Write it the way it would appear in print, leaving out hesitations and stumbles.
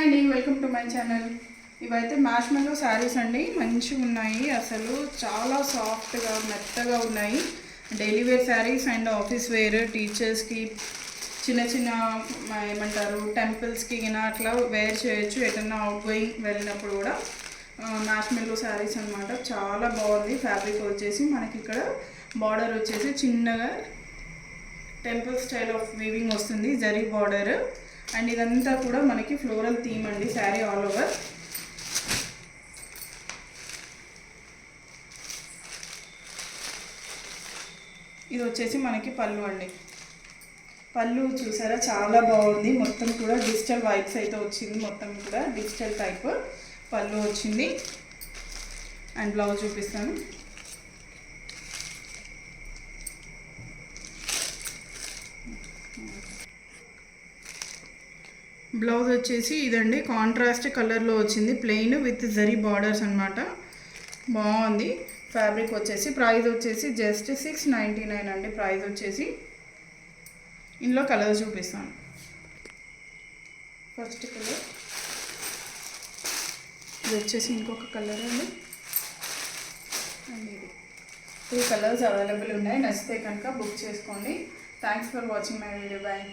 Hi అండి, welcome to my channel. ఇవైతే మార్ష్మెల్లో శారీస్ అండి. మంచిగా ఉన్నాయి, అసలు చాలా సాఫ్ట్గా మెత్తగా ఉన్నాయి. Daily wear saris and office wear, టీచర్స్కి చిన్న చిన్న ఏమంటారు టెంపుల్స్కి అట్లా వేర్ చేయొచ్చు. ఎటన్నా అవుట్ గోయింగ్ వెళ్ళినప్పుడు కూడా మార్ష్మెల్లో శారీస్ అనమాట. చాలా బాగుంది. ఫ్యాబ్రిక్ వచ్చేసి మనకి ఇక్కడ బార్డర్ వచ్చేసి చిన్నగా టెంపుల్ స్టైల్ ఆఫ్ వీవింగ్ వస్తుంది, జరీ బార్డర్. అండ్ ఇదంతా కూడా మనకి ఫ్లోరల్ థీమ్ అండి, శారీ ఆల్ ఓవర్. ఇది వచ్చేసి మనకి పళ్ళు అండి. పళ్ళు చూసారా, చాలా బాగుంది. మొత్తం కూడా డిజిటల్ వైబ్స్ అయితే వచ్చింది. మొత్తం కూడా డిజిటల్ టైప్ పళ్ళు వచ్చింది. అండ్ బ్లౌజ్ చూపిస్తాను. బ్లౌజ్ వచ్చేసి ఇదండి, కాంట్రాస్ట్ కలర్లో వచ్చింది, ప్లెయిన్ విత్ జరీ బార్డర్స్ అనమాట. బాగుంది. ఫ్యాబ్రిక్ వచ్చేసి ప్రైస్ వచ్చేసి జస్ట్ 699 అండి ప్రైస్ వచ్చేసి. ఇందులో కలర్స్ చూపిస్తాను. ఫస్ట్ కలర్ ఇది వచ్చేసి ఇంకొక కలర్ అండి. అండ్ ఇది 3 కలర్స్ అవైలబుల్ ఉన్నాయి. నచ్చితే కనుక బుక్ చేసుకోండి. Thanks for watching my video. Bye.